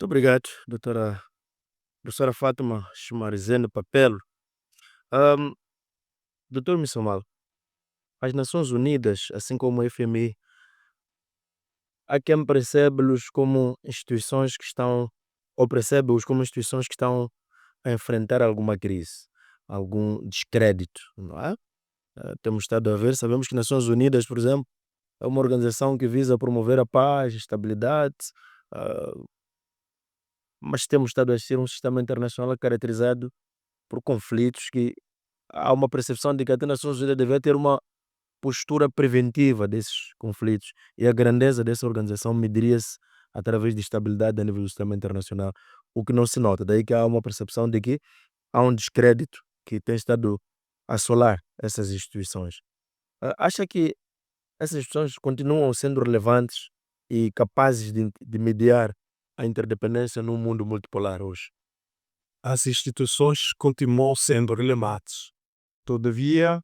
Muito obrigado, doutora professora Fátima Chumarizene Papelo. Ahm, Doutor Missamal, as Nações Unidas, assim como o FMI, há quem percebe-los como instituições que estão, ou percebe-os como instituições que estão a enfrentar alguma crise, algum descrédito, não é? Temos estado a ver, sabemos que Nações Unidas, por exemplo, é uma organização que visa promover a paz, a estabilidade, ah, mas temos estado a assistir um sistema internacional caracterizado por conflitos que há uma percepção de que até as Nações Unidas devia ter uma postura preventiva desses conflitos e a grandeza dessa organização mediria-se através de estabilidade a nível do sistema internacional, o que não se nota. Daí que há uma percepção de que há um descrédito que tem estado a assolar essas instituições. Acha que essas instituições continuam sendo relevantes e capazes de mediar a interdependência num mundo multipolar hoje? As instituições continuam sendo relevantes. Todavia,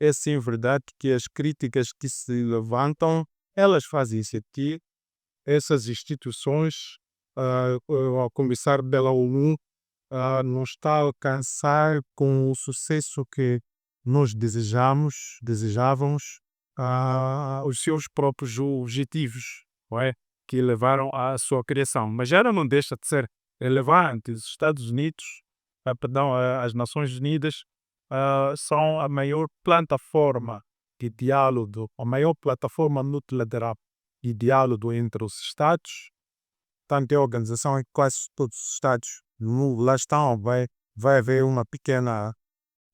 é sim verdade que as críticas que se levantam, elas fazem sentir essas instituições, a começar pela ONU, não está a alcançar com o sucesso que nós desejávamos, os seus próprios objetivos, não é? Que levaram à sua criação. Mas ela não deixa de ser relevante. Os Estados Unidos, as Nações Unidas, são a maior plataforma de diálogo, a maior plataforma multilateral de diálogo entre os Estados. Tanto é a organização em que quase todos os Estados lá estão, vai haver uma pequena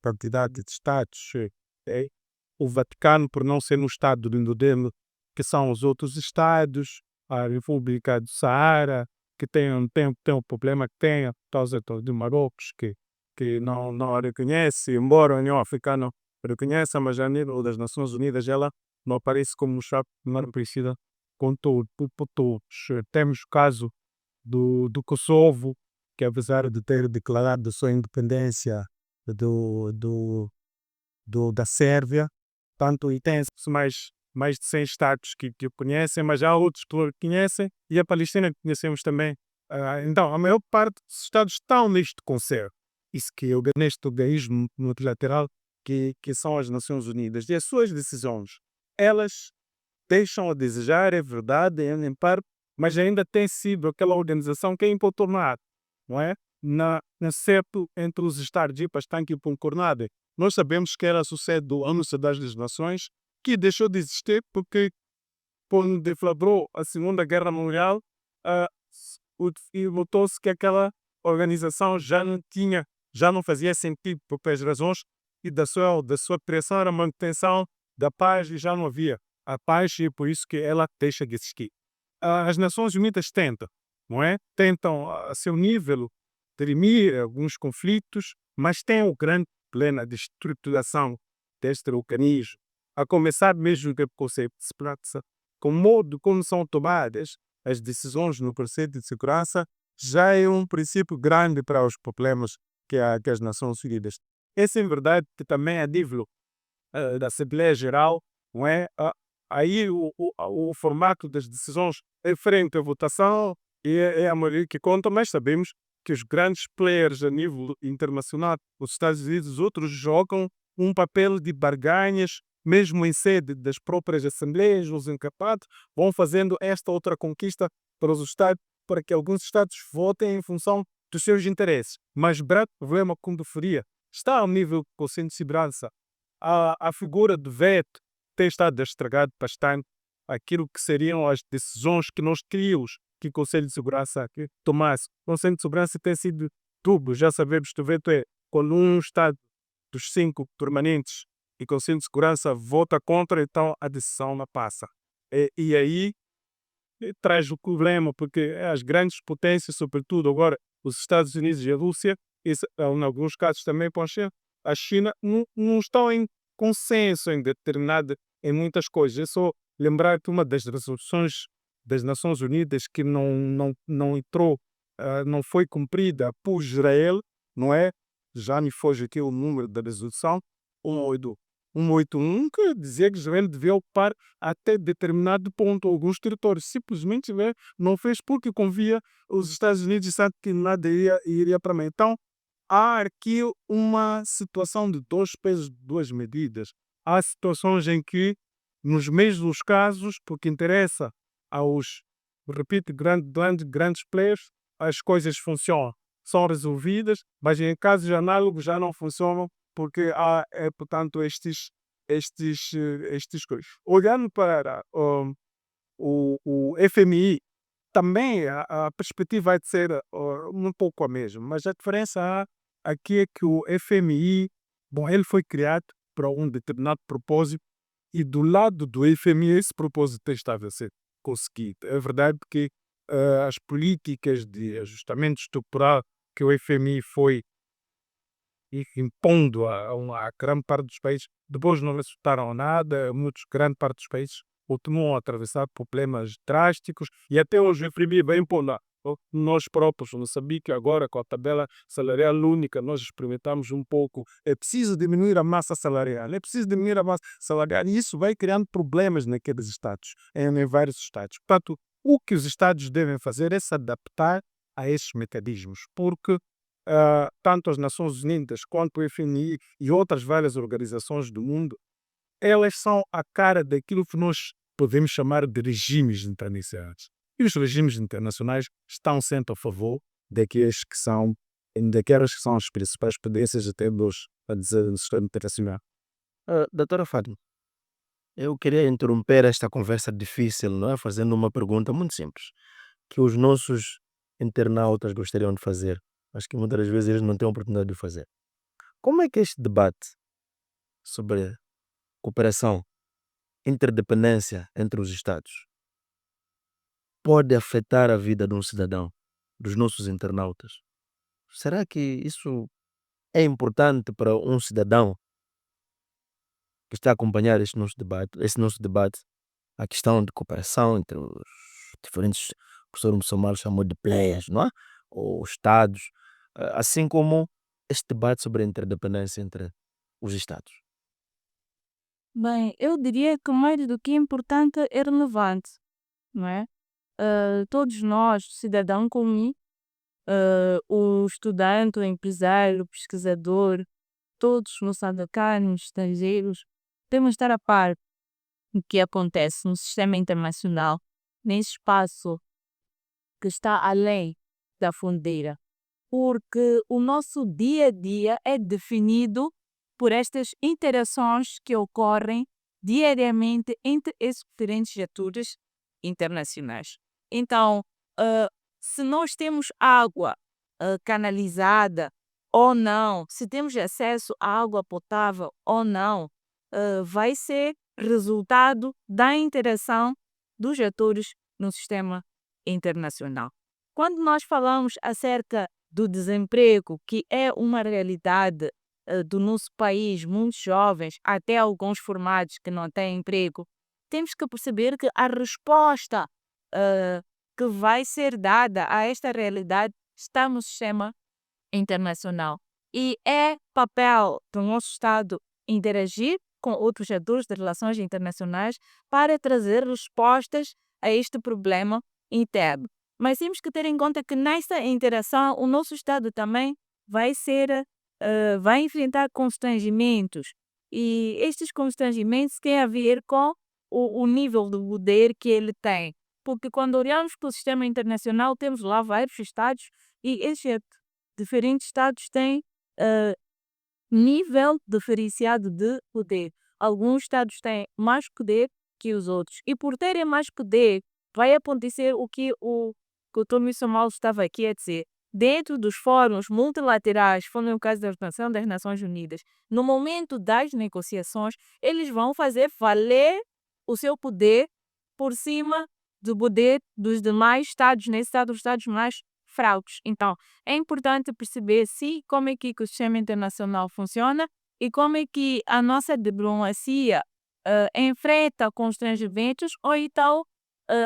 quantidade de Estados. eh, O Vaticano, por não ser no Estado dele, que são os outros Estados, a República do Saara, que tem o problema que tem, por causa de Marrocos, que não a reconhece, embora a União Africana reconheça, mas a nível das Nações Unidas ela não aparece como um Estado não precisa com todo, por todos. Temos o caso do Kosovo, que apesar de ter declarado a sua independência do, do, da Sérvia, tanto e tem mais de 100 estados que o conhecem, mas há outros que o conhecem, e a Palestina que conhecemos também. Então, a maior parte dos estados estão neste concerto. Isso que é neste organismo multilateral que são as Nações Unidas. E as suas decisões, elas deixam a desejar, é verdade, em parte, mas ainda tem sido aquela organização que é importunada, não é? Na certo entre os Estados e bastante importunada. Nós sabemos que ela sucede do ano das Nações, que deixou de existir porque, quando deflagrou a Segunda Guerra Mundial, ah, e notou-se que aquela organização já não fazia sentido por várias razões, e da sua criação era a manutenção da paz e já não havia a paz, e é por isso que ela deixa de existir. As Nações Unidas tentam, não é? Tentam a seu nível dirimir alguns conflitos, mas tem o grande problema de estruturação deste organismo, a começar mesmo do conceito de segurança, com o modo como são tomadas as decisões no Conselho de Segurança, já é um princípio grande para os problemas que as Nações Unidas. Essa é verdade que também a nível da Assembleia Geral, não é? Aí o formato das decisões é frente à votação e é a maioria que conta, mas sabemos que os grandes players a nível internacional, os Estados Unidos e os outros, jogam um papel de barganhas, mesmo em sede das próprias assembleias, os encapados, vão fazendo esta outra conquista para os Estados, para que alguns Estados votem em função dos seus interesses. Mas o grande problema, como referia, está ao nível do Conselho de Segurança. A figura de veto tem estado a estragar bastante aquilo que seriam as decisões que nós queríamos que o Conselho de Segurança que tomasse. O Conselho de Segurança tem sido duplo, já sabemos que o veto é quando um Estado dos 5 permanentes e o Conselho de Segurança vota contra, então a decisão não passa. E aí traz o problema, porque as grandes potências, sobretudo agora os Estados Unidos e a Rússia, em alguns casos também pode ser, a China, não estão em consenso em muitas coisas. É só lembrar que uma das resoluções das Nações Unidas que não entrou, não foi cumprida por Israel, não é? Já me foge aqui o número da resolução, 182. 181 que dizia que Israel devia ocupar até determinado ponto alguns territórios. Simplesmente Israel não fez porque convia os Estados Unidos e sabe que nada iria para mim. Então, há aqui uma situação de dois pesos, duas medidas. Há situações em que, nos mesmos casos, porque interessa aos, repito, grandes players, as coisas funcionam, são resolvidas, mas em casos análogos já não funcionam porque há, portanto, estes coisas. Olhando para o FMI, também a perspectiva vai ser um pouco a mesma, mas a diferença aqui é que o FMI, bom, ele foi criado para um determinado propósito e do lado do FMI esse propósito estava a ser conseguido. É verdade que as políticas de ajustamento estrutural que o FMI foi impondo a grande parte dos países, depois não resultaram a nada, grande parte dos países continuam a atravessar problemas drásticos e até hoje o FMI vem impondo nós próprios, no Moçambique, agora com a tabela salarial única, nós experimentamos um pouco. É preciso diminuir a massa salarial, e isso vai criando problemas naqueles estados, em vários estados. Portanto, o que os estados devem fazer é se adaptar a esses mecanismos, porque tanto as Nações Unidas quanto o FMI e outras várias organizações do mundo, elas são a cara daquilo que nós podemos chamar de regimes internacionais. E os regimes internacionais estão sempre a favor daquelas que são as principais potências até dos, a dizer, do sistema internacional. Doutora Fátima, eu queria interromper esta conversa difícil, não é? Fazendo uma pergunta muito simples, que os nossos internautas gostariam de fazer. Acho que muitas das vezes eles não têm a oportunidade de fazer. Como é que este debate sobre cooperação, interdependência entre os Estados, pode afetar a vida de um cidadão, dos nossos internautas? Será que isso é importante para um cidadão que está a acompanhar este nosso debate, a questão de cooperação entre os diferentes, o professor Mussomalo chamou de players, não é? Ou Estados, assim como este debate sobre a interdependência entre os Estados. Bem, eu diria que mais do que importante é relevante, não é? Todos nós, cidadão comum, o estudante, o empresário, o pesquisador, todos moçambicanos, estrangeiros, temos de estar a par do que acontece no sistema internacional, nesse espaço que está além da fronteira, porque o nosso dia a dia é definido por estas interações que ocorrem diariamente entre esses diferentes atores internacionais. Então, se nós temos água canalizada ou não, se temos acesso à água potável ou não, vai ser resultado da interação dos atores no sistema internacional. Quando nós falamos acerca do desemprego, que é uma realidade do nosso país, muitos jovens, até alguns formados que não têm emprego, temos que perceber que a resposta que vai ser dada a esta realidade está no sistema internacional. E é papel do nosso Estado interagir com outros atores de relações internacionais para trazer respostas a este problema interno. Mas temos que ter em conta que nesta interação o nosso Estado também vai enfrentar constrangimentos. E estes constrangimentos têm a ver com o nível de poder que ele tem. Porque quando olhamos para o sistema internacional, temos lá vários Estados e estes diferentes Estados têm nível diferenciado de poder. Alguns Estados têm mais poder que os outros. E por terem mais poder, vai acontecer o que o Dr. Samuel estava aqui a dizer. Dentro dos fóruns multilaterais, foi no caso da Organização das Nações Unidas, no momento das negociações, eles vão fazer valer o seu poder por cima do poder dos demais Estados, nesse caso, dos Estados mais fracos. Então, é importante perceber como é que o sistema internacional funciona e como é que a nossa diplomacia enfrenta constrangimentos ou então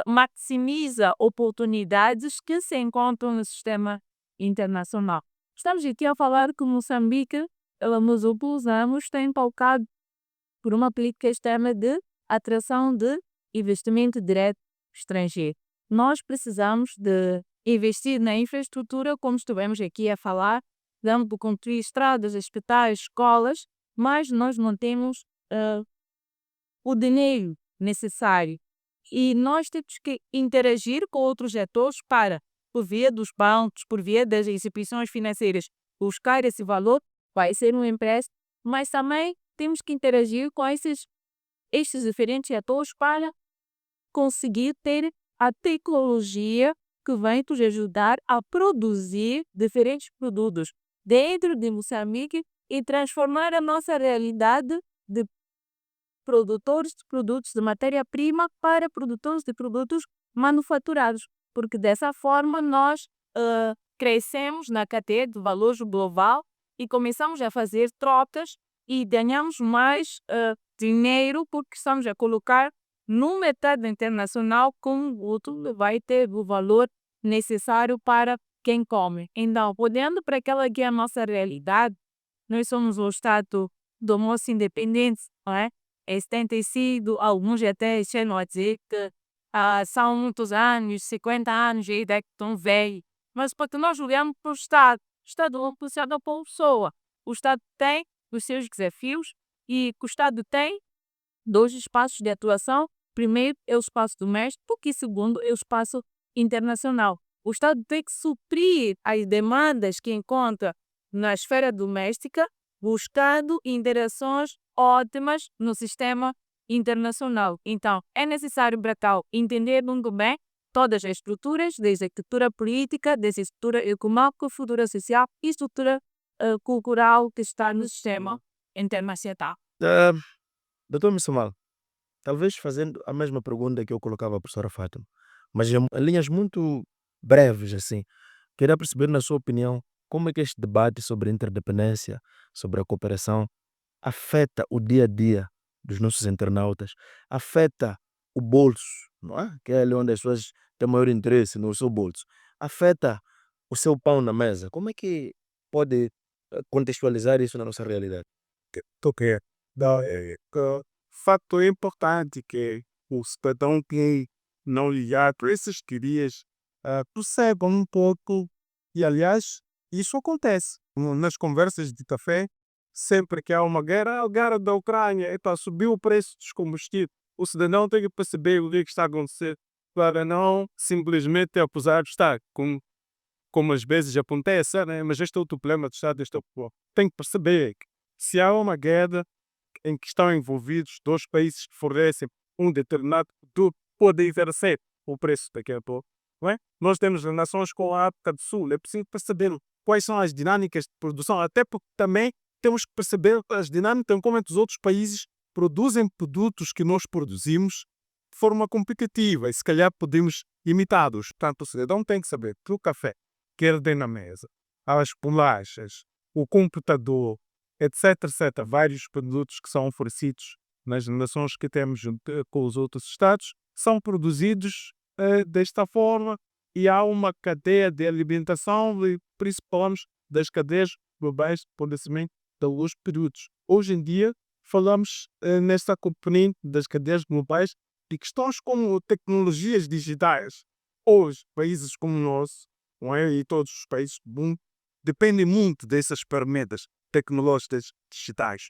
maximiza oportunidades que se encontram no sistema internacional. Estamos aqui a falar que Moçambique, nos últimos anos, tem palcado por uma política externa de atração de investimento direto estrangeiro. Nós precisamos de investir na infraestrutura, como estivemos aqui a falar, damos de construir estradas, hospitais, escolas, mas nós não temos o dinheiro necessário. E nós temos que interagir com outros atores para, por via dos bancos, por via das instituições financeiras, buscar esse valor, vai ser um empréstimo, mas também temos que interagir com estes diferentes atores para conseguir ter a tecnologia que vai nos ajudar a produzir diferentes produtos dentro de Moçambique e transformar a nossa realidade de produtores de produtos de matéria-prima para produtores de produtos manufaturados, porque dessa forma nós crescemos na cadeia de valores global e começamos a fazer trocas e ganhamos mais dinheiro porque estamos a colocar no mercado internacional com o outro vai ter o valor necessário para quem come. Então, olhando para aquela que é a nossa realidade, nós somos o Estado do moço independente, não é? Tem sido, alguns até chegam a dizer que são muitos anos, 50 anos, e daí que estão velhos. Mas porque nós olhamos para o Estado não precisa da pessoa. O Estado tem os seus desafios e o Estado tem dois espaços de atuação. Primeiro é o espaço doméstico e segundo é o espaço internacional. O Estado tem que suprir as demandas que encontra na esfera doméstica, buscando interações ótimas no sistema internacional. Então, é necessário para tal entender muito bem todas as estruturas, desde a estrutura política, desde a estrutura econômica, estrutura social e estrutura cultural que está no sistema internacional. Doutor Missamal, talvez fazendo a mesma pergunta que eu colocava à professora Fátima, mas em linhas muito breves, assim, queria perceber, na sua opinião, como é que este debate sobre a interdependência, sobre a cooperação, afeta o dia a dia dos nossos internautas, afeta o bolso, não é? Que é ali onde as pessoas têm maior interesse, no seu bolso, afeta o seu pão na mesa. Como é que pode contextualizar isso na nossa realidade? Ok. Que fato importante que o cidadão que não ligar para essas querias percebam um pouco e aliás isso acontece nas conversas de café sempre que há uma guerra, a guerra da Ucrânia, subiu o preço dos combustíveis, o cidadão tem que perceber o que está a acontecer para não simplesmente acusar o Estado, como às vezes acontece, né? Mas este é outro problema do Estado, tem que perceber que se há uma guerra em que estão envolvidos dois países que fornecem um determinado produto, pode exercer o preço daqui a pouco. Não é? Nós temos relações com a África do Sul, é preciso perceber quais são as dinâmicas de produção, até porque também temos que perceber as dinâmicas como é que os outros países produzem produtos que nós produzimos de forma competitiva e se calhar podemos imitá-los. Portanto, o cidadão tem que saber que o café que ele tem na mesa, as bolachas, o computador, etc, etc, vários produtos que são oferecidos nas relações que temos com os outros Estados, são produzidos desta forma e há uma cadeia de alimentação e por isso falamos das cadeias globais de fornecimento dos produtos. Hoje em dia falamos nesta componente das cadeias globais de questões como tecnologias digitais. Hoje, países como o nosso, não é? E todos os países do mundo dependem muito dessas ferramentas tecnológicas digitais.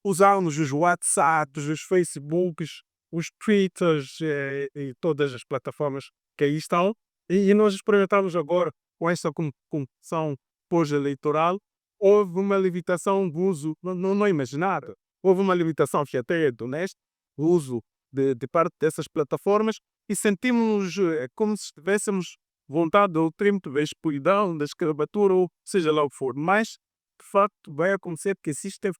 Usamos os WhatsApps, os Facebooks, os Twitters e todas as plataformas que aí estão. E nós experimentamos agora com essa competição pós-eleitoral. Houve uma limitação do uso, não imaginado. Houve uma limitação que até é honesta, do uso de parte dessas plataformas e sentimos como se estivéssemos vontade ou tempo da escuridão, da escravatura ou seja lá o que for. Mas, de facto, vai acontecer que existem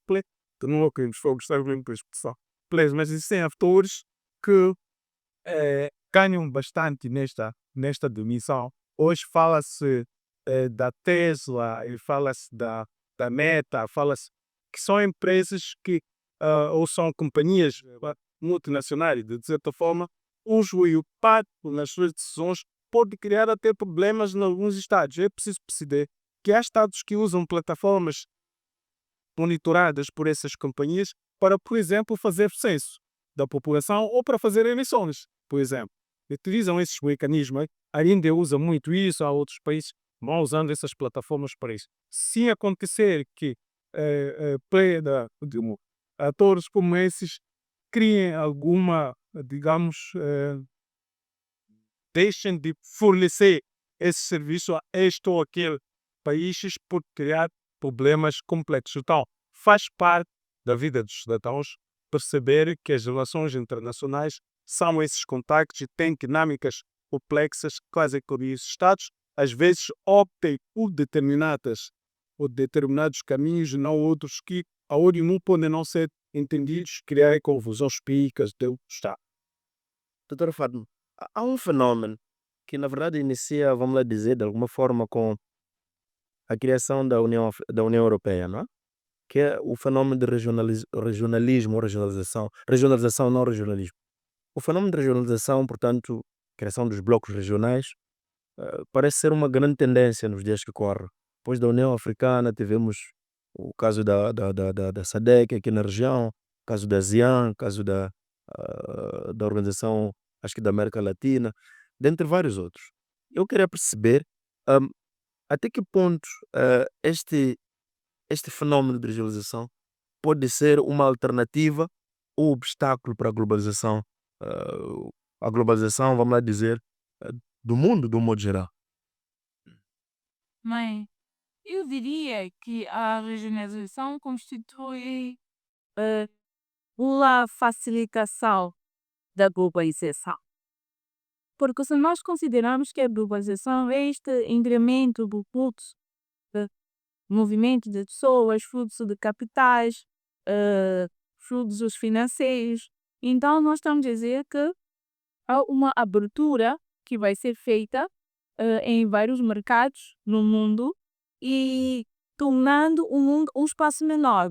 não queremos gostar muito da expressão mas existem atores que ganham bastante nesta dimensão. Hoje fala-se da Tesla e fala-se da Meta, fala-se que são empresas que ou são companhias multinacionais, de certa forma, cujo impacto nas suas decisões pode criar até problemas em alguns estados. É preciso perceber que há estados que usam plataformas monitoradas por essas companhias para, por exemplo, fazer censo da população ou para fazer eleições, por exemplo. Utilizam esses mecanismos, a Índia usa muito isso, há outros países que vão usando essas plataformas para isso. Se acontecer que atores como esses criem alguma, digamos, deixem de fornecer esse serviço a este ou aquele países por criar problemas complexos. Então, faz parte da vida dos cidadãos perceber que as relações internacionais são esses contactos e têm dinâmicas complexas que fazem com que os Estados, às vezes, optem por determinados caminhos e não outros que, a olho nu, podem não ser entendidos, criarem confusões picas do Estado. Doutora Fátima, há um fenômeno que na verdade inicia, vamos lá dizer, de alguma forma com a criação da União Europeia, não é? Que é o fenômeno de regionalismo ou regionalização. Regionalização, não regionalismo. O fenômeno de regionalização, portanto, criação dos blocos regionais, parece ser uma grande tendência nos dias que correm. Depois da União Africana, tivemos o caso da SADC aqui na região, o caso da ASEAN, o caso da Organização, acho que da América Latina, dentre vários outros. Eu queria perceber até que ponto este fenômeno de regionalização pode ser uma alternativa ou obstáculo para a globalização, vamos lá dizer, do mundo, de um modo geral. Bem, eu diria que a regionalização constitui uma facilitação da globalização. Porque se nós considerarmos que a globalização é este incremento do fluxo de movimento de pessoas, fluxo de capitais, fluxos financeiros, então nós estamos a dizer que há uma abertura que vai ser feita em vários mercados no mundo e tornando o mundo um espaço menor.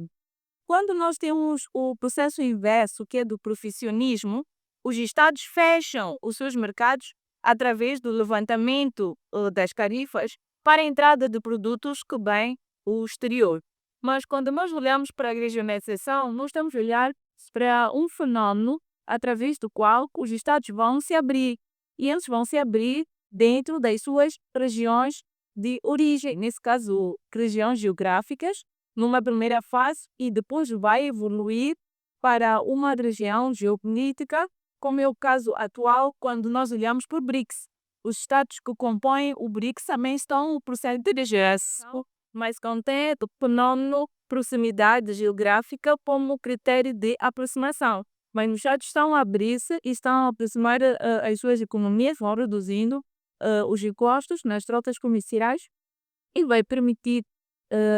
Quando nós temos o processo inverso, que é do protecionismo, os Estados fecham os seus mercados através do levantamento das tarifas para a entrada de produtos que vêm do exterior. Mas quando nós olhamos para a regionalização, nós estamos a olhar para um fenômeno através do qual os Estados vão se abrir. E eles vão se abrir dentro das suas regiões de origem, nesse caso, regiões geográficas, numa primeira fase, e depois vai evoluir para uma região geopolítica, como é o caso atual quando nós olhamos para o BRICS. Os Estados que compõem o BRICS também estão no processo de regionalização, mas contém o fenômeno proximidade geográfica como critério de aproximação. Mas os Estados estão a abrir-se e estão a aproximar as suas economias, vão reduzindo os impostos nas trotas comerciais e vai permitir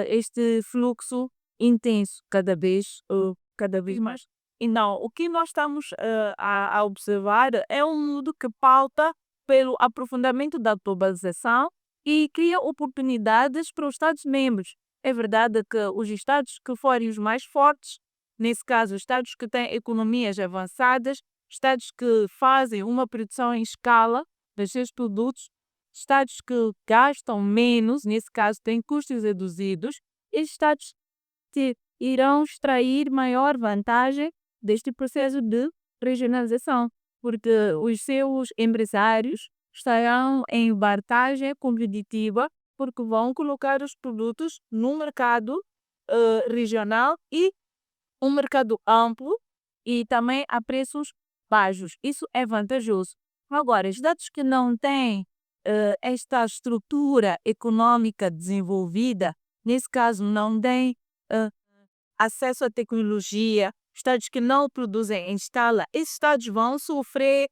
este fluxo intenso cada vez mais. Então, o que nós estamos a observar é um mundo que pauta pelo aprofundamento da globalização e cria oportunidades para os Estados-membros. É verdade que os Estados que forem os mais fortes, nesse caso, Estados que têm economias avançadas, Estados que fazem uma produção em escala dos seus produtos, Estados que gastam menos, nesse caso têm custos reduzidos, e Estados que irão extrair maior vantagem deste processo de regionalização, porque os seus empresários estarão em vantagem competitiva porque vão colocar os produtos no mercado regional e um mercado amplo e também a preços baixos. Isso é vantajoso. Agora, os Estados que não têm esta estrutura econômica desenvolvida, nesse caso não têm acesso à tecnologia, Estados que não produzem em escala, esses Estados vão sofrer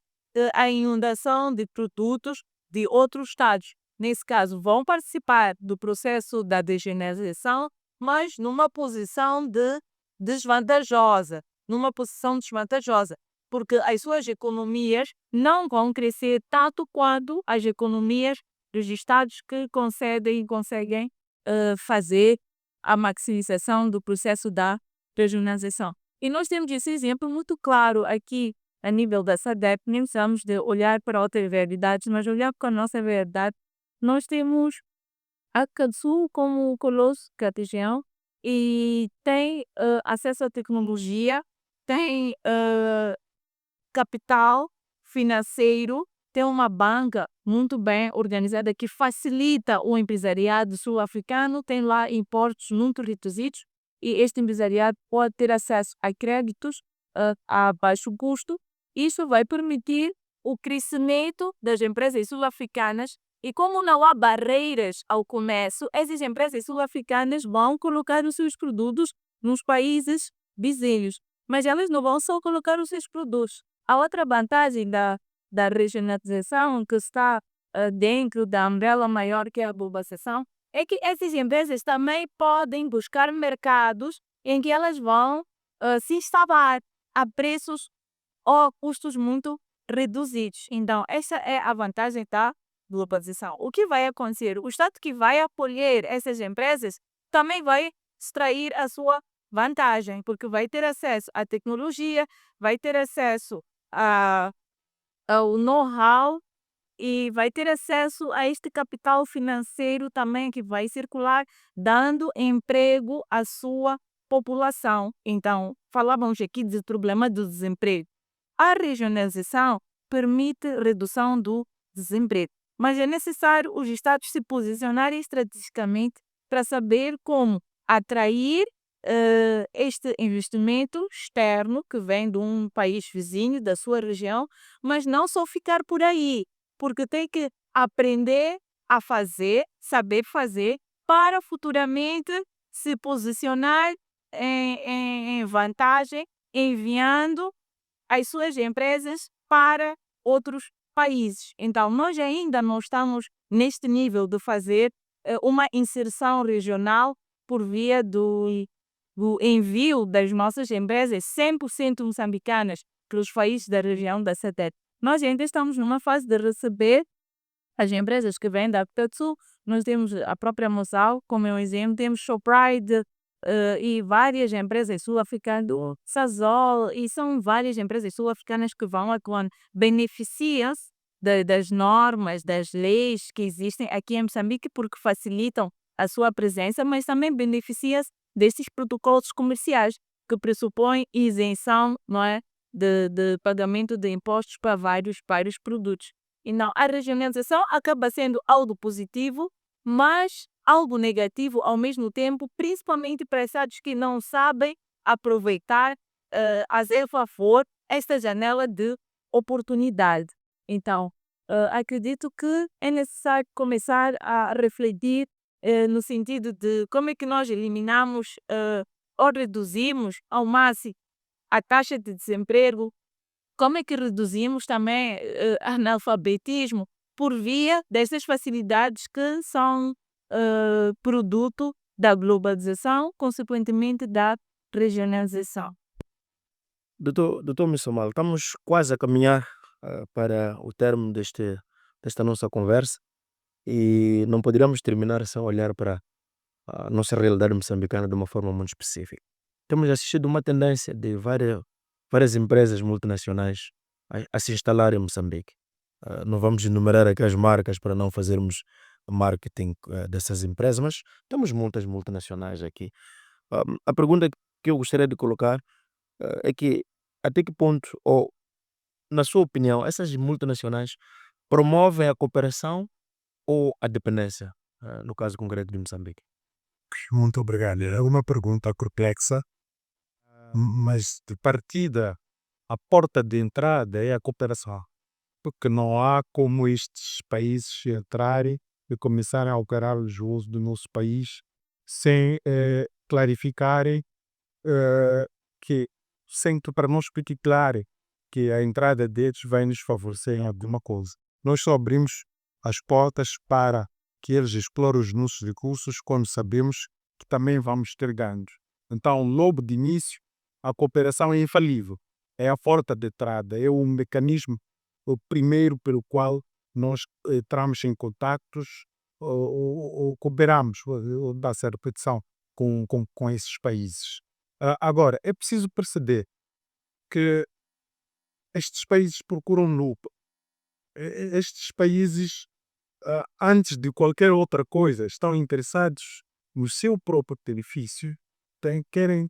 a inundação de produtos de outros Estados. Nesse caso, vão participar do processo da regionalização, mas numa posição desvantajosa, porque as suas economias não vão crescer tanto quanto as economias dos Estados que conseguem fazer a maximização do processo da regionalização. E nós temos esse exemplo muito claro aqui a nível da SADC, nem precisamos de olhar para outras realidades, mas olhar para a nossa realidade. Nós temos a África do Sul como colosso cartesiano e tem acesso à tecnologia, tem capital financeiro, tem uma banca muito bem organizada que facilita o empresariado sul-africano, tem lá impostos muito reduzidos e este empresariado pode ter acesso a créditos a baixo custo. Isso vai permitir o crescimento das empresas sul-africanas e como não há barreiras ao comércio, essas empresas sul-africanas vão colocar os seus produtos nos países vizinhos. Mas elas não vão só colocar os seus produtos. A outra vantagem da regionalização que está dentro da umbrella maior que é a globalização é que essas empresas também podem buscar mercados em que elas vão se instalar a preços ou custos muito reduzidos. Então, essa é a vantagem da globalização. O que vai acontecer? O Estado que vai acolher essas empresas também vai extrair a sua vantagem, porque vai ter acesso à tecnologia, vai ter acesso ao know-how e vai ter acesso a este capital financeiro também que vai circular, dando emprego à sua população. Então, falávamos aqui do problema do desemprego. A regionalização permite redução do desemprego, mas é necessário os Estados se posicionarem estrategicamente para saber como atrair este investimento externo que vem de um país vizinho, da sua região, mas não só ficar por aí, porque tem que aprender a fazer, saber fazer, para futuramente se posicionar em vantagem, enviando as suas empresas para outros países. Então, nós ainda não estamos neste nível de fazer uma inserção regional por via do envio das nossas empresas 100% moçambicanas pelos países da região da SADC. Nós ainda estamos numa fase de receber as empresas que vêm da África do Sul. Nós temos a própria Moçal, como é um exemplo, temos Shoprite e várias empresas sul-africanas, Sazol, e são várias empresas sul-africanas que vão atuando, beneficiam-se das normas, das leis que existem aqui em Moçambique porque facilitam a sua presença, mas também beneficiam-se destes protocolos comerciais que pressupõem isenção, não é, de pagamento de impostos para vários produtos. E não, a regionalização acaba sendo algo positivo, mas algo negativo ao mesmo tempo, principalmente para estados que não sabem aproveitar a seu favor esta janela de oportunidade. Então, acredito que é necessário começar a refletir no sentido de como é que nós eliminamos ou reduzimos ao máximo a taxa de desemprego, como é que reduzimos também analfabetismo por via destas facilidades que são produto da globalização, consequentemente da regionalização. Doutor Missomal, estamos quase a caminhar para o término desta nossa conversa e não poderíamos terminar sem olhar para a nossa realidade moçambicana de uma forma muito específica. Temos assistido uma tendência de várias empresas multinacionais a se instalar em Moçambique. Não vamos enumerar aqui as marcas para não fazermos marketing dessas empresas, mas temos muitas multinacionais aqui. A pergunta que eu gostaria de colocar é que até que ponto, ou na sua opinião, essas multinacionais promovem a cooperação ou a dependência, no caso concreto de Moçambique? Muito obrigado. É uma pergunta complexa, mas de partida, a porta de entrada é a cooperação, porque não há como estes países entrarem e começarem a operar os usos do nosso país sem clarificarem que, para nós fique claro que a entrada deles vai nos favorecer em alguma coisa. Nós só abrimos as portas para que eles explorem os nossos recursos quando sabemos que também vamos ter ganhos. Então, logo de início, a cooperação é infalível. É a porta de entrada, é o mecanismo o primeiro pelo qual nós entramos em contactos ou cooperamos, ou dá-se a repetição, com esses países. Agora, é preciso perceber que estes países procuram lucro. Estes países, antes de qualquer outra coisa, estão interessados no seu próprio benefício querem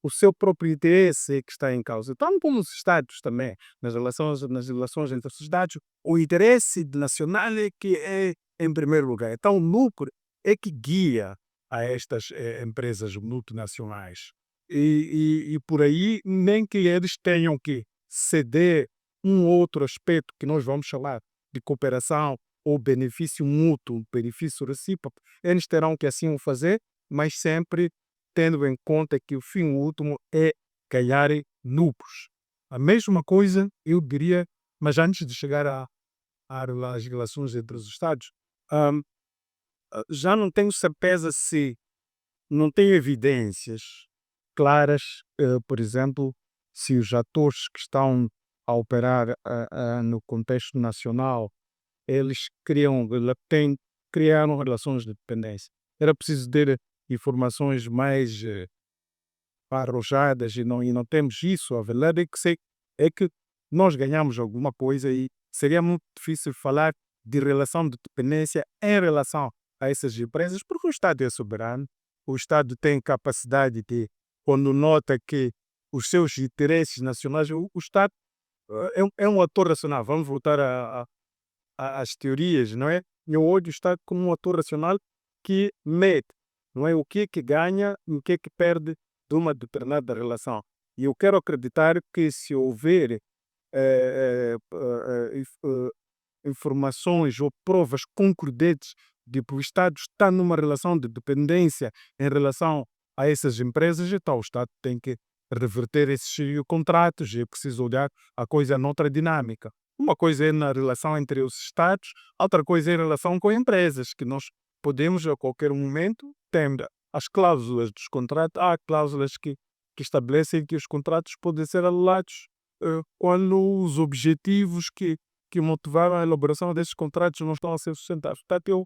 o seu próprio interesse é que está em causa. Tal como os Estados também, nas relações entre os Estados, o interesse nacional é que é em primeiro lugar. Então, o lucro é que guia a estas empresas multinacionais. E por aí, nem que eles tenham que ceder um outro aspecto que nós vamos chamar de cooperação ou benefício mútuo, benefício recíproco, eles terão que assim o fazer, mas sempre tendo em conta que o fim último é ganhar lucros. A mesma coisa, eu diria, mas antes de chegar às relações entre os Estados, hum, já não tenho certeza se não tem evidências claras, por exemplo, se os atores que estão a operar no contexto nacional, eles criaram relações de dependência. Era preciso ter informações mais arrojadas e não temos isso. A verdade é que nós ganhamos alguma coisa e seria muito difícil falar de relação de dependência em relação a essas empresas, porque o Estado é soberano, o Estado tem capacidade de, quando nota que os seus interesses nacionais, o Estado é um ator racional. Vamos voltar às teorias, não é? Eu olho o Estado como um ator racional que mede, não é? O que é que ganha e o que é que perde de uma determinada relação. E eu quero acreditar que se houver informações ou provas concludentes de que o Estado está numa relação de dependência em relação a essas empresas, então o Estado tem que reverter esses contratos e é preciso olhar a coisa noutra dinâmica. Uma coisa é na relação entre os Estados, outra coisa é em relação com empresas, que nós podemos a qualquer momento ter as cláusulas dos contratos. Há cláusulas que estabelecem que os contratos podem ser anulados quando os objetivos que motivaram a elaboração desses contratos não estão a ser sustentados. Portanto,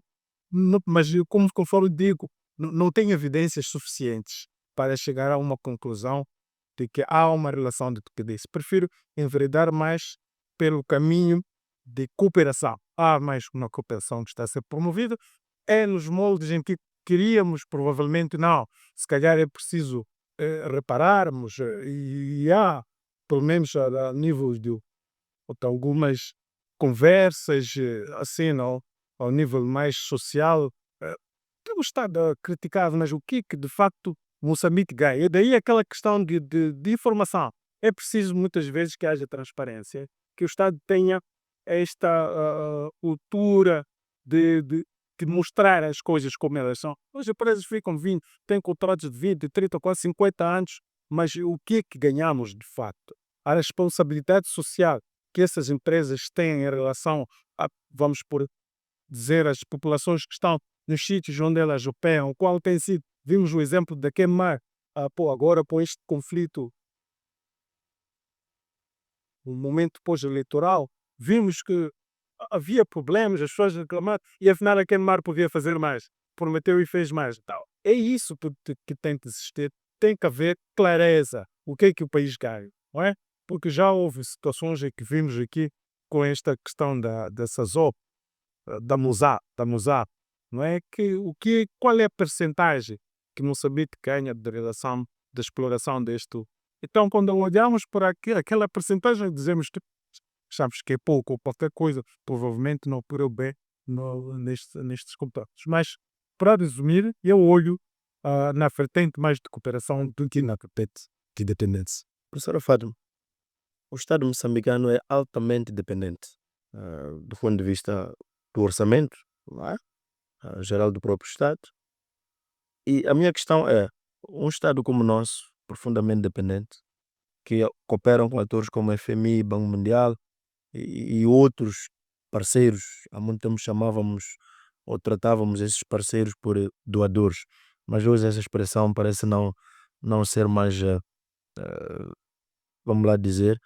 conforme digo, não tenho evidências suficientes para chegar a uma conclusão de que há uma relação de dependência. Prefiro enveredar mais pelo caminho de cooperação. Há mais uma cooperação que está a ser promovida. É nos moldes em que queríamos, provavelmente não. Se calhar é preciso repararmos e há, pelo menos a nível de algumas conversas, assim, ao nível mais social, temos estado a criticar, mas o que de facto Moçambique ganha? E daí aquela questão de informação. É preciso muitas vezes que haja transparência, que o Estado tenha esta cultura de mostrar as coisas como elas são. As empresas ficam vindo, têm contratos de 20, 30, quase 50 anos, mas o que é que ganhamos de facto? A responsabilidade social que essas empresas têm em relação a, vamos por dizer, as populações que estão nos sítios onde elas operam, qual tem sido, vimos o exemplo da Queimar, agora com este conflito, no momento pós-eleitoral, vimos que havia problemas, as pessoas reclamaram, e afinal a Queimar podia fazer mais, prometeu e fez mais. Então, é isso que tem de existir, tem que haver clareza, o que é que o país ganha, não é? Porque já houve situações em que vimos aqui com esta questão da SASOP, da MUSA, não é? Qual é a percentagem que Moçambique ganha de relação da exploração deste? Então, quando olhamos para aquela percentagem, dizemos que sabes que é pouco ou qualquer coisa, provavelmente não operou bem nestes contratos. Mas, para resumir, eu olho na vertente mais de cooperação do que na vertente de dependência. Professora Fátima, o Estado moçambicano é altamente dependente do ponto de vista do orçamento, não é? Geral do próprio Estado. E a minha questão é, um Estado como o nosso, profundamente dependente, que cooperam com atores como a FMI, Banco Mundial e outros parceiros, há muito tempo chamávamos ou tratávamos esses parceiros por doadores, mas hoje essa expressão parece não ser mais, vamos lá dizer,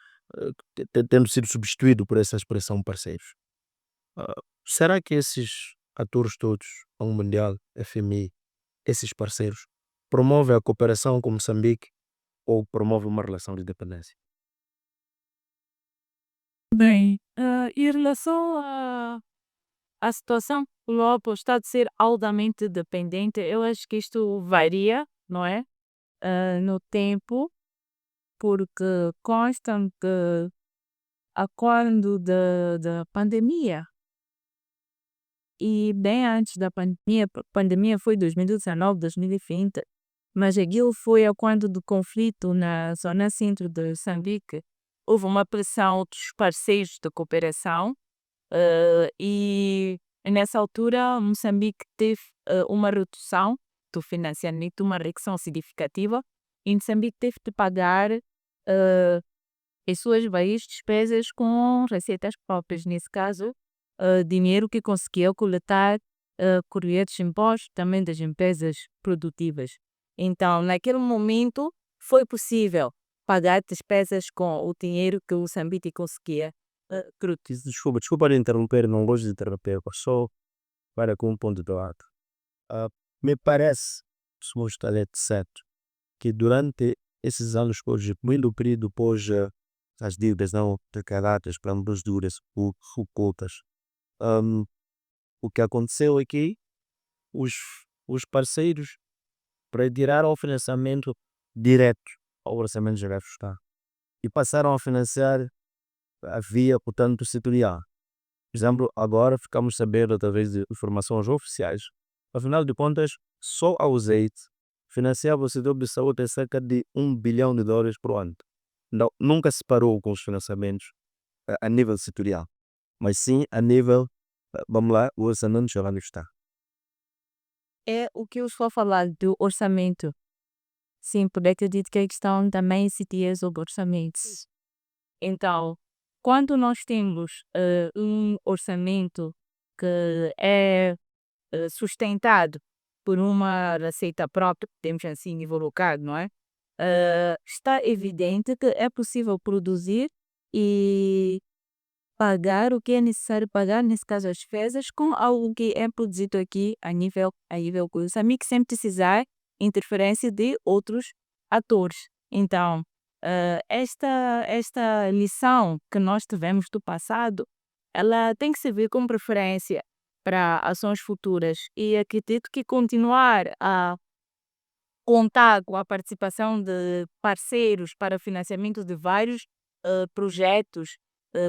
tendo sido substituído por essa expressão parceiros. Será que esses atores todos, Banco Mundial, FMI, esses parceiros, promovem a cooperação com Moçambique ou promovem uma relação de dependência? Bem, em relação à situação global, o Estado ser altamente dependente, eu acho que isto varia não é? No tempo, porque constam que a quando da pandemia e bem antes da pandemia, pandemia foi 2019, 2020, mas aquilo foi a quando do conflito na zona centro de Moçambique. Houve uma pressão dos parceiros de cooperação, e nessa altura Moçambique teve uma redução do financiamento, uma redução significativa, e Moçambique teve de pagar as suas várias despesas com receitas próprias, nesse caso, dinheiro que conseguiu coletar por via dos impostos também das empresas produtivas. Então, naquele momento, foi possível pagar despesas com o dinheiro que o Moçambique conseguia. Desculpa lhe interromper, não gosto de interromper, só para com um ponto de lado. Me parece, se vou estar certo, que durante esses anos, hoje, muito período pós as dívidas não declaradas para ambas duras ocultas, o que aconteceu aqui, os parceiros retiraram o financiamento direto ao orçamento geral do Estado e passaram a financiar a via, portanto, setorial. Por exemplo, agora ficamos sabendo através de informações oficiais, afinal de contas, só a azeite financiava o setor de saúde em cerca de $1 bilhão por ano. Não, nunca se parou com os financiamentos a nível setorial, mas sim a nível, vamos lá, o orçamento geral do Estado. É o que eu estou a falar do orçamento. Sim, porque acredito que a questão também se diz sobre orçamentos. Então, quando nós temos um orçamento que é sustentado por uma receita própria, temos assim nível local, não é? Está evidente que é possível produzir e pagar o que é necessário pagar, nesse caso as despesas, com algo que é produzido aqui a nível coisa, sem precisar interferência de outros atores. Então, esta lição que nós tivemos do passado, ela tem que servir como referência para ações futuras e acredito que continuar a contar com a participação de parceiros para financiamento de vários projetos,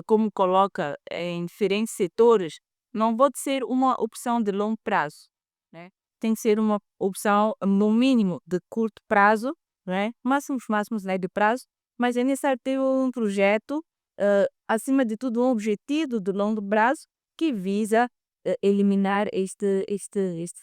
como coloca em diferentes setores, não pode ser uma opção de longo prazo, né? Tem que ser uma opção, no mínimo, de curto prazo, né? Máximos médio prazo, mas é necessário ter um projeto, acima de tudo, um objetivo de longo prazo que visa eliminar este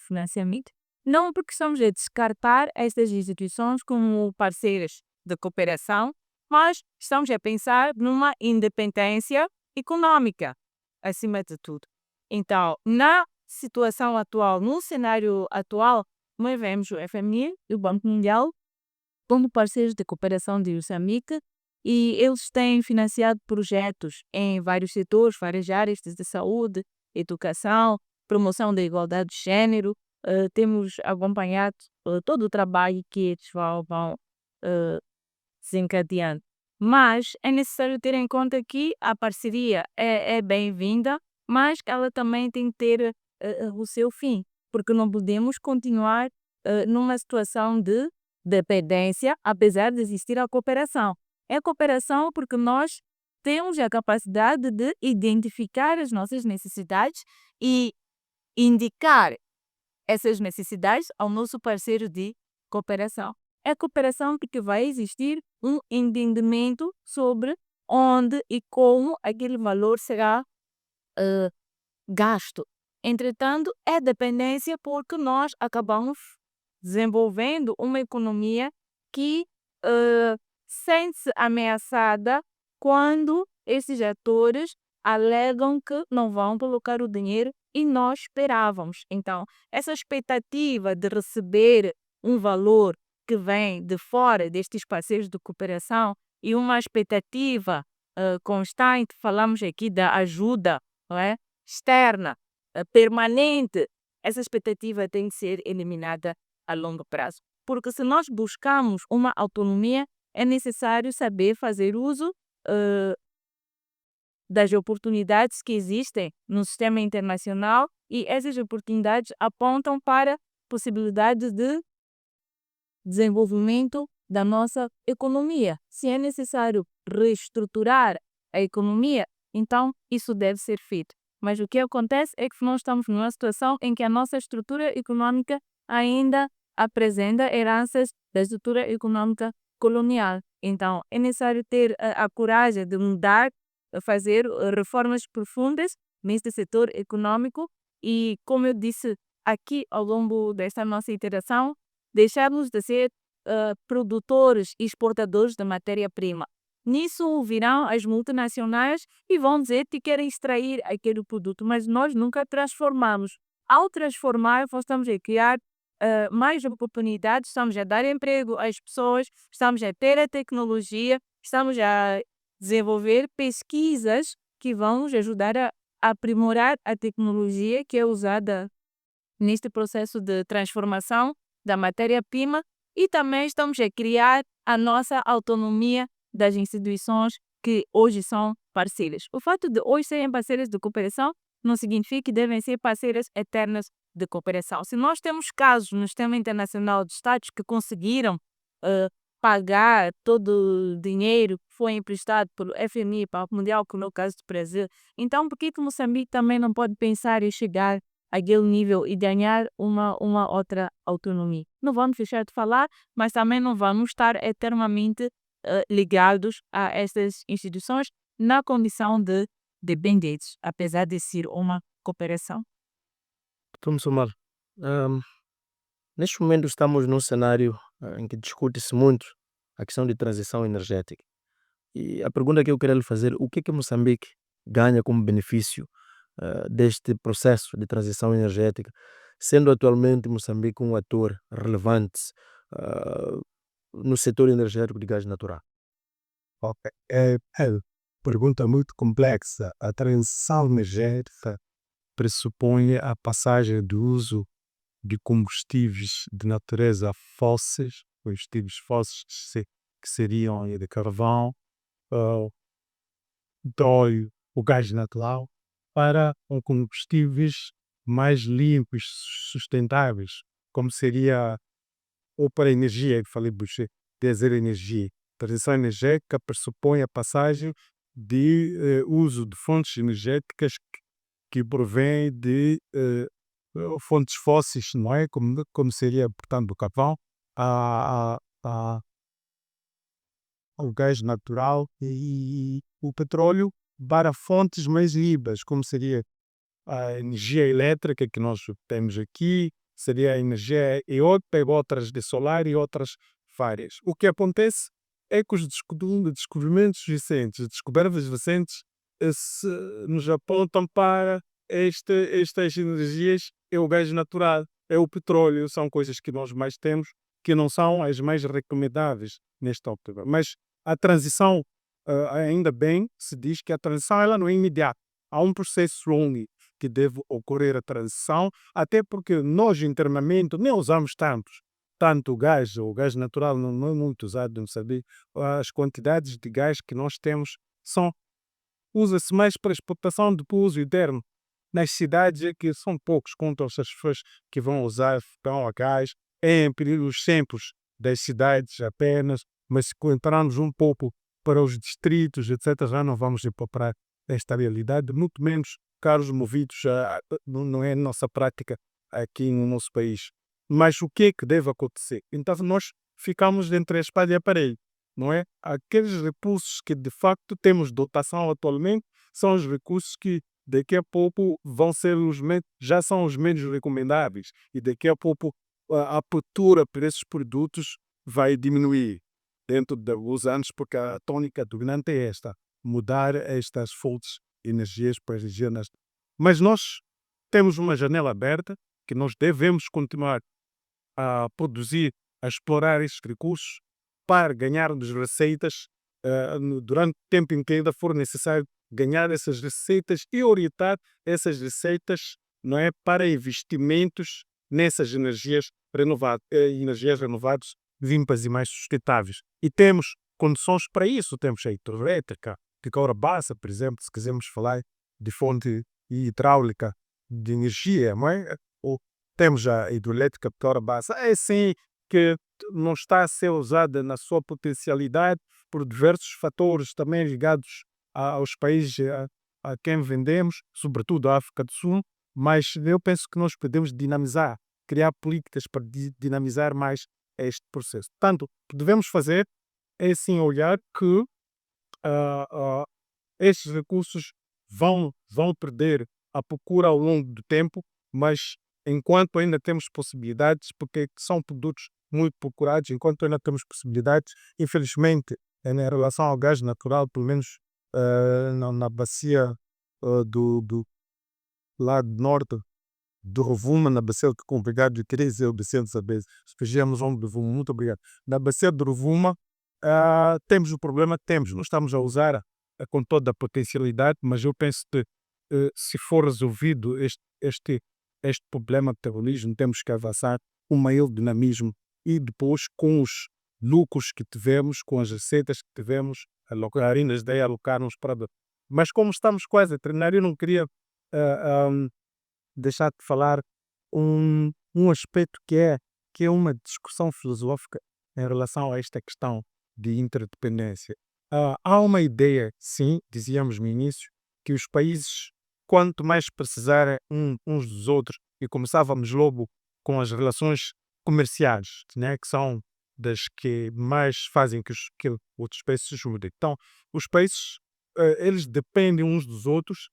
financiamento. Não porque estamos a descartar estas instituições como parceiras de cooperação, mas estamos a pensar numa independência econômica, acima de tudo. Então, na situação atual, no cenário atual, nós vemos o FMI e o Banco Mundial como parceiros de cooperação de Moçambique e eles têm financiado projetos em vários setores, várias áreas, desde saúde, educação, promoção da igualdade de género. Temos acompanhado todo o trabalho que eles vão desencadeando. Mas é necessário ter em conta que a parceria é bem-vinda, mas que ela também tem que ter o seu fim, porque não podemos continuar numa situação de dependência, apesar de existir a cooperação. É cooperação porque nós temos a capacidade de identificar as nossas necessidades e indicar essas necessidades ao nosso parceiro de cooperação. É cooperação porque vai existir um entendimento sobre onde e como aquele valor será gasto. Entretanto, é dependência porque nós acabamos desenvolvendo uma economia que sente-se ameaçada quando esses atores alegam que não vão colocar o dinheiro e nós esperávamos. Então, essa expectativa de receber um valor que vem de fora destes parceiros de cooperação e uma expectativa constante, falamos aqui da ajuda, não é? Externa, permanente, essa expectativa tem que ser eliminada a longo prazo. Porque se nós buscamos uma autonomia, é necessário saber fazer uso das oportunidades que existem no sistema internacional e essas oportunidades apontam para possibilidades de desenvolvimento da nossa economia. Se é necessário reestruturar a economia, então isso deve ser feito. Mas o que acontece é que nós estamos numa situação em que a nossa estrutura econômica ainda apresenta heranças da estrutura econômica colonial. Então, é necessário ter a coragem de mudar, fazer reformas profundas neste setor econômico e, como eu disse aqui ao longo desta nossa interação, deixarmos de ser produtores e exportadores de matéria-prima. Nisso virão as multinacionais e vão dizer que querem extrair aquele produto, mas nós nunca transformamos. Ao transformar, nós estamos a criar mais oportunidades, estamos a dar emprego às pessoas, estamos a ter a tecnologia, estamos a desenvolver pesquisas que vão nos ajudar a aprimorar a tecnologia que é usada neste processo de transformação da matéria-prima e também estamos a criar a nossa autonomia das instituições que hoje são parceiras. O fato de hoje serem parceiras de cooperação não significa que devem ser parceiras eternas de cooperação. Se nós temos casos no sistema internacional de Estados que conseguiram pagar todo o dinheiro que foi emprestado pelo FMI para o Mundial, como é o caso do Brasil, então por que Moçambique também não pode pensar em chegar àquele nível e ganhar uma outra autonomia? Não vamos deixar de falar, mas também não vamos estar eternamente ligados a estas instituições na condição de dependentes, apesar de ser uma cooperação. Dr. Mussomalo, neste momento estamos num cenário em que discute-se muito a questão de transição energética. E a pergunta que eu queria lhe fazer, o que Moçambique ganha como benefício deste processo de transição energética, sendo atualmente Moçambique um ator relevante no setor energético de gás natural? Ok. É pergunta muito complexa. A transição energética pressupõe a passagem do uso de combustíveis de natureza fósseis, combustíveis fósseis que seriam de carvão, petróleo, o gás natural, para combustíveis mais limpos, sustentáveis, como seria ou para a energia, que falei, dizer energia. Transição energética pressupõe a passagem de uso de fontes energéticas que provém de fontes fósseis, não é? Como seria, portanto, o carvão, ao gás natural e o petróleo para fontes mais limpas, como seria a energia elétrica que nós temos aqui, seria a energia eólica e outras de solar e outras várias. O que acontece é que os descobrimentos recentes, descobertas recentes, nos apontam para estas energias, é o gás natural, é o petróleo, são coisas que nós mais temos, que não são as mais recomendáveis nesta altura. Mas a transição, ainda bem, se diz que a transição ela não é imediata. Há um processo longo que deve ocorrer a transição, até porque nós internamente nem usamos tanto gás, o gás natural não é muito usado, não sabia. As quantidades de gás que nós temos usa-se mais para exportação de uso interno. Nas cidades é que são poucos contra as pessoas que vão usar fogão a gás, em períodos simples das cidades apenas, mas se entrarmos um pouco para os distritos, etc., já não vamos incorporar esta realidade, muito menos carros movidos, não é a nossa prática aqui no nosso país. Mas o que é que deve acontecer? Então nós ficamos entre a espada e a parede, não é? Aqueles recursos que de facto temos dotação atualmente são os recursos que daqui a pouco vão ser já são os menos recomendáveis e daqui a pouco a abertura para esses produtos vai diminuir dentro dos anos, porque a tônica dominante é esta, mudar estas fontes de energias para energias. Mas nós temos uma janela aberta que nós devemos continuar a produzir, a explorar estes recursos para ganharmos receitas durante o tempo em que ainda for necessário ganhar essas receitas e orientar essas receitas, não é, para investimentos nessas energias renováveis, limpas e mais sustentáveis. E temos condições para isso. Temos a hidroelétrica, de Caurabassa, por exemplo, se quisermos falar de fonte hidráulica de energia, não é? Ou temos a hidroelétrica de Caurabassa. É assim que não está a ser usada na sua potencialidade por diversos fatores também ligados aos países a quem vendemos, sobretudo a África do Sul, mas eu penso que nós podemos dinamizar, criar políticas para dinamizar mais este processo. Portanto, o que devemos fazer é sim olhar que ah, ah, estes recursos vão perder a procura ao longo do tempo, mas enquanto ainda temos possibilidades, porque são produtos muito procurados, enquanto ainda temos possibilidades, infelizmente, em relação ao gás natural, pelo menos na bacia do lado norte do Rovuma, na bacia do Complicado de 13, eu preciso saber, especialmente do Rovuma, muito obrigado. Na bacia do Rovuma, temos o problema que temos, não estamos a usar com toda a potencialidade, mas eu penso que se for resolvido este problema de terrorismo, temos que avançar com maior dinamismo e depois com os lucros que tivemos, com as receitas que tivemos, alocar nas ideias, alocarmos para. Mas como estamos quase a terminar, eu não queria deixar de falar um aspecto que é uma discussão filosófica em relação a esta questão de interdependência. Há uma ideia, sim, dizíamos no início, que os países, quanto mais precisarem uns dos outros, e começávamos logo com as relações comerciais, né, que são das que mais fazem que outros países se ajudem. Então, os países, eles dependem uns dos outros,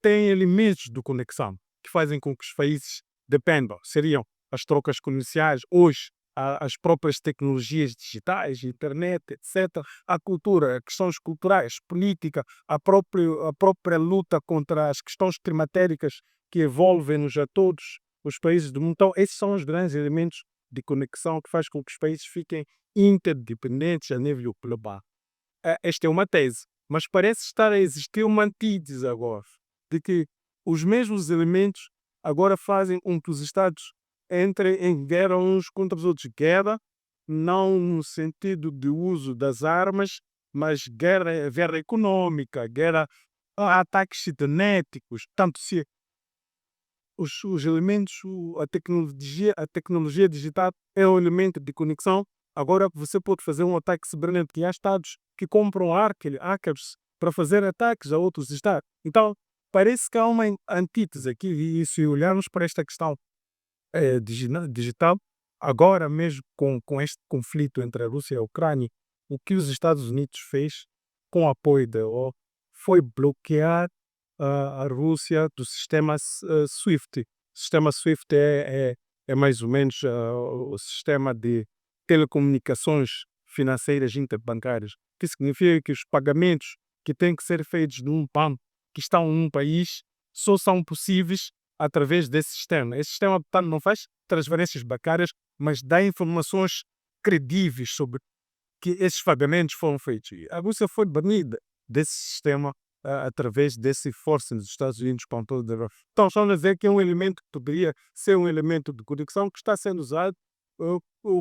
têm elementos de conexão que fazem com que os países dependam. Seriam as trocas comerciais, hoje as próprias tecnologias digitais, internet, etc. A cultura, questões culturais, política, a própria luta contra as questões climatéricas que envolvem-nos a todos os países do mundo. Então, esses são os grandes elementos de conexão que faz com que os países fiquem interdependentes a nível global. Esta é uma tese, mas parece estar a existir uma antítese agora, de que os mesmos elementos agora fazem com que os Estados entrem em guerra uns contra os outros. Guerra não no sentido de uso das armas, mas guerra econômica, guerra a ataques cibernéticos. Tanto se os elementos, a tecnologia digital é um elemento de conexão. Agora você pode fazer um ataque cibernético e há Estados que compram hackers para fazer ataques a outros Estados. Então, parece que há uma antítese aqui, e se olharmos para esta questão digital, agora mesmo com este conflito entre a Rússia e a Ucrânia, o que os Estados Unidos fez com o apoio da ONU foi bloquear a Rússia do sistema SWIFT. O sistema SWIFT é mais ou menos o sistema de telecomunicações financeiras interbancárias, que significa que os pagamentos que têm que ser feitos num banco que estão num país só são possíveis através desse sistema. Esse sistema, portanto, não faz transferências bancárias, mas dá informações credíveis sobre que esses pagamentos foram feitos. E a Rússia foi banida desse sistema através desse força dos Estados Unidos para todo o. Então, estão a dizer que é um elemento que poderia ser um elemento de conexão que está sendo usado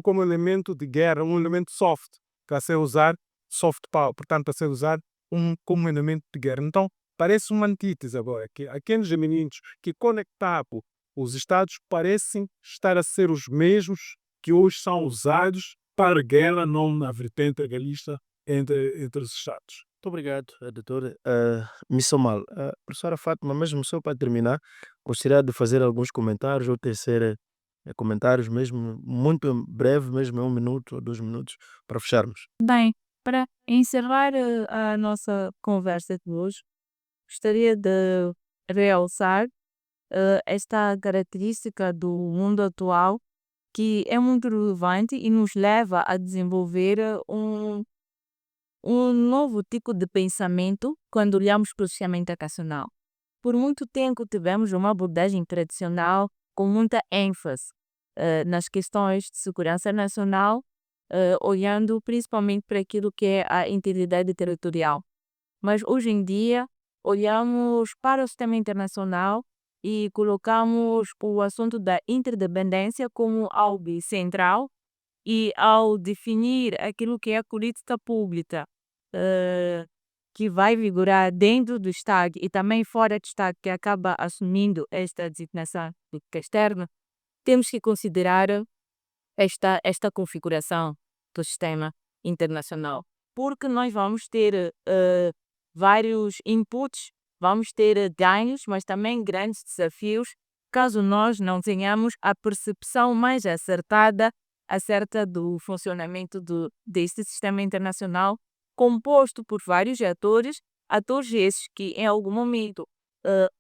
como elemento de guerra, um elemento soft, que está a ser usado, soft power, portanto, a ser usado como elemento de guerra. Então, parece uma antítese agora, que aqueles elementos que conectavam os Estados parecem estar a ser os mesmos que hoje são usados para a guerra, não na vertente realista entre os Estados. Muito obrigado, doutor Missomal. Professora Fátima, mesmo só para terminar, gostaria de fazer alguns comentários ou tecer comentários mesmo, muito breve, mesmo em 1 minuto ou 2 minutos, para fecharmos. Bem, para encerrar a nossa conversa de hoje, gostaria de realçar esta característica do mundo atual que é muito relevante e nos leva a desenvolver um novo tipo de pensamento quando olhamos para o sistema internacional. Por muito tempo tivemos uma abordagem tradicional com muita ênfase nas questões de segurança nacional, olhando principalmente para aquilo que é a integridade territorial. Mas hoje em dia olhamos para o sistema internacional e colocamos o assunto da interdependência como algo central, e ao definir aquilo que é a política pública que vai vigorar dentro do Estado e também fora do Estado, que acaba assumindo esta designação política externa, temos que considerar esta configuração do sistema internacional. Porque nós vamos ter vários inputs, vamos ter ganhos, mas também grandes desafios, caso nós não tenhamos a percepção mais acertada acerca do funcionamento deste sistema internacional, composto por vários atores esses que em algum momento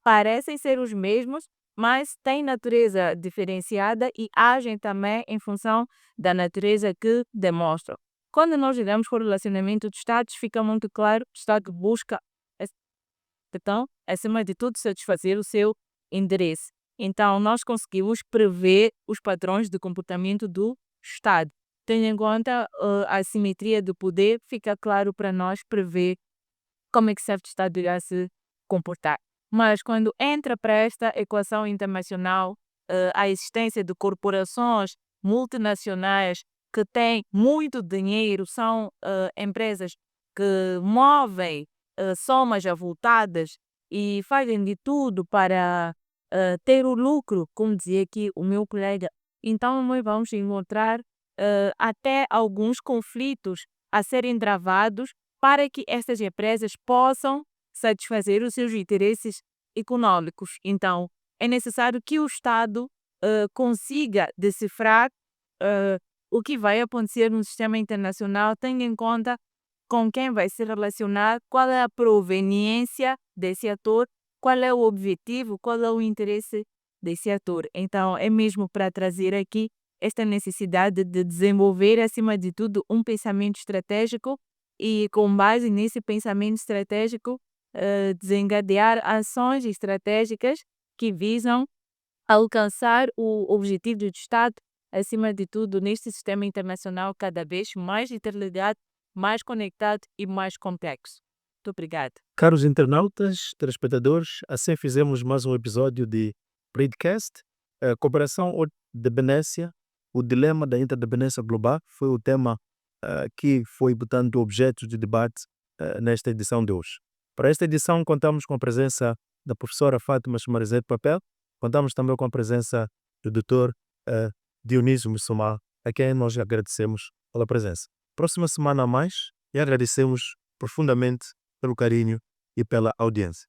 parecem ser os mesmos, mas têm natureza diferenciada e agem também em função da natureza que demonstram. Quando nós olhamos para o relacionamento de Estados, fica muito claro que o Estado busca, então, acima de tudo, satisfazer o seu interesse. Então, nós conseguimos prever os padrões de comportamento do Estado. Tendo em conta a assimetria do poder, fica claro para nós prever como é que certo Estado irá se comportar. Mas quando entra para esta equação internacional, a existência de corporações multinacionais que têm muito dinheiro, são empresas que movem somas avultadas e fazem de tudo para ter o lucro, como dizia aqui o meu colega. Então, nós vamos encontrar até alguns conflitos a serem travados para que estas empresas possam satisfazer os seus interesses econômicos. Então, é necessário que o Estado consiga decifrar o que vai acontecer no sistema internacional, tendo em conta com quem vai se relacionar, qual é a proveniência desse ator, qual é o objetivo, qual é o interesse desse ator. Então, é mesmo para trazer aqui esta necessidade de desenvolver, acima de tudo, um pensamento estratégico e, com base nesse pensamento estratégico, desencadear ações estratégicas que visam alcançar o objetivo do Estado, acima de tudo, neste sistema internacional cada vez mais interligado, mais conectado e mais complexo. Muito obrigada. Caros internautas, telespectadores, assim fizemos mais um episódio de Podcast. Cooperação ou dependência, o dilema da interdependência global foi o tema que foi, portanto, objeto de debate nesta edição de hoje. Para esta edição, contamos com a presença da professora Fátima Chamarizete Papel, contamos também com a presença do Dr. Dionísio Missomal, a quem nós agradecemos pela presença. Próxima semana a mais e agradecemos profundamente pelo carinho e pela audiência.